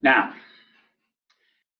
Now,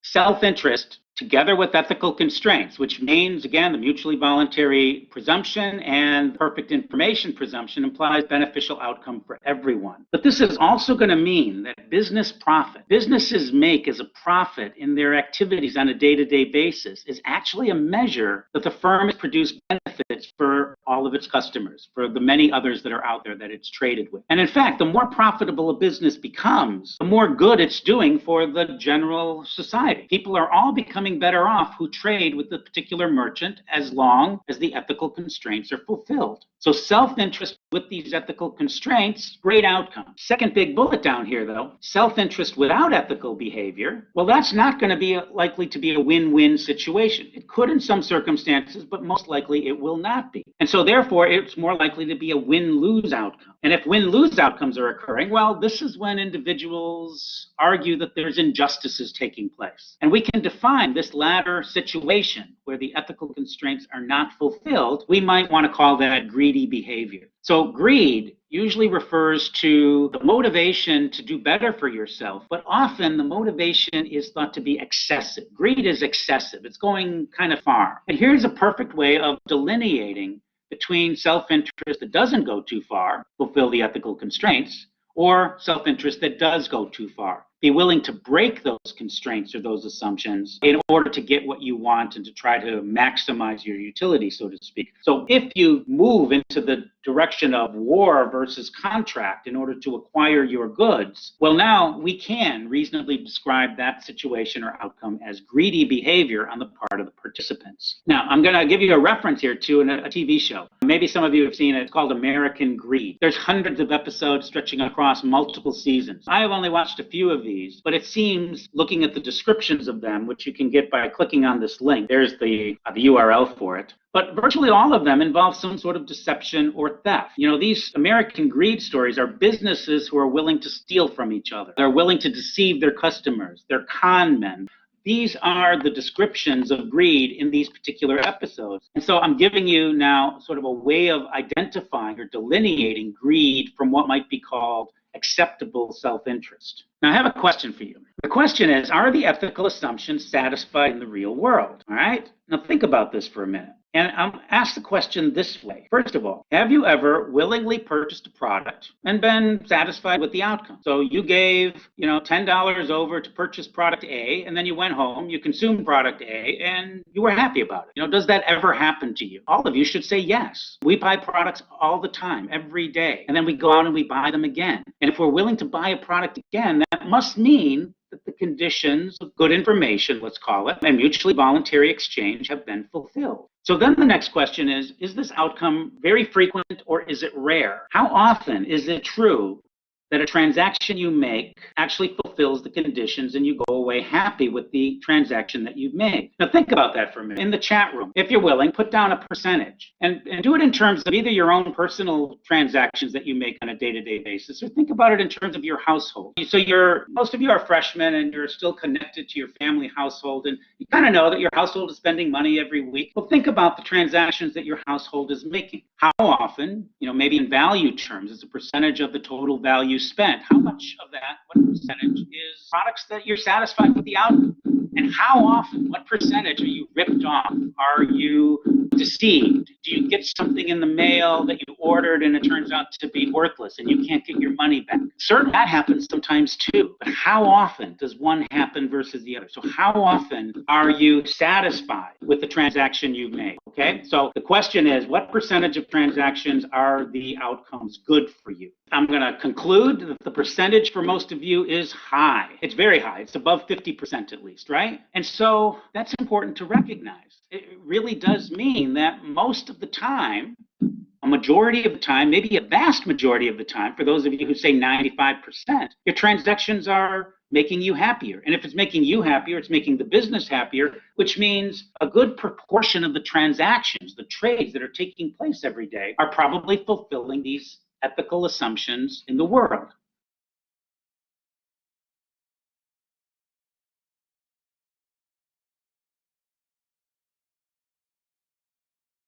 self-interest together with ethical constraints, which means, again, the mutually voluntary presumption and perfect information presumption implies beneficial outcome for everyone. But this is also going to mean that businesses make as a profit in their activities on a day-to-day basis is actually a measure that the firm has produced benefits for all of its customers, for the many others that are out there that it's traded with. And in fact, the more profitable a business becomes, the more good it's doing for the general society. People are all becoming better off who trade with the particular merchant as long as the ethical constraints are fulfilled. So self-interest with these ethical constraints, great outcome. Second big bullet down here, though, self-interest without ethical behavior, well, that's not going to be likely to be a win-win situation. It could in some circumstances, but most likely it will not be. And so therefore, it's more likely to be a win-lose outcome. And if win-lose outcomes are occurring, well, this is when individuals argue that there's injustices taking place. And we can define this latter situation where the ethical constraints are not fulfilled. We might want to call that greedy behavior. So greed usually refers to the motivation to do better for yourself, but often the motivation is thought to be excessive. Greed is excessive. It's going kind of far. And here's a perfect way of delineating between self-interest that doesn't go too far, fulfill the ethical constraints, or self-interest that does go too far. Be willing to break those constraints or those assumptions in order to get what you want and to try to maximize your utility, so to speak. So if you move into the direction of war versus contract in order to acquire your goods, well, now we can reasonably describe that situation or outcome as greedy behavior on the part of the participants. Now, I'm going to give you a reference here to a TV show. Maybe some of you have seen it. It's called American Greed. There's hundreds of episodes stretching across multiple seasons. I have only watched a few of these, but it seems, looking at the descriptions of them, which you can get by clicking on this link, there's the URL for it. But virtually all of them involve some sort of deception or theft. You know, these American greed stories are businesses who are willing to steal from each other. They're willing to deceive their customers. They're con men. These are the descriptions of greed in these particular episodes. And so I'm giving you now sort of a way of identifying or delineating greed from what might be called acceptable self-interest. Now, I have a question for you. The question is, are the ethical assumptions satisfied in the real world? All right? Now, think about this for a minute. And I'm asked the question this way. First of all, have you ever willingly purchased a product and been satisfied with the outcome? So you gave, $10 over to purchase product A, and then you went home, you consumed product A, and you were happy about it. Does that ever happen to you? All of you should say yes. We buy products all the time, every day, and then we go out and we buy them again. And if we're willing to buy a product again, that must mean that the conditions of good information, let's call it, and mutually voluntary exchange have been fulfilled. So then the next question is this outcome very frequent or is it rare? How often is it true that a transaction you make actually fulfills the conditions and you go away happy with the transaction that you've made? Now think about that for a minute. In the chat room, if you're willing, put down a percentage and do it in terms of either your own personal transactions that you make on a day-to-day basis, or think about it in terms of your household. So most of you are freshmen and you're still connected to your family household, and you kind of know that your household is spending money every week. Well, think about the transactions that your household is making. How often, maybe in value terms, as a percentage of the total value spent, how much of that, what percentage is products that you're satisfied with the outcome? And how often, what percentage are you ripped off? Are you deceived? Do you get something in the mail that you ordered and it turns out to be worthless and you can't get your money back? Certainly that happens sometimes too, but how often does one happen versus the other? So how often are you satisfied with the transaction you've made? Okay, so the question is, what percentage of transactions are the outcomes good for you? I'm going to conclude that the percentage for most of you is high. It's very high. It's above 50% at least, right? And so that's important to recognize. It really does mean that most of the time, a majority of the time, maybe a vast majority of the time, for those of you who say 95%, your transactions are making you happier. And if it's making you happier, it's making the business happier, which means a good proportion of the transactions, the trades that are taking place every day, are probably fulfilling these ethical assumptions in the world.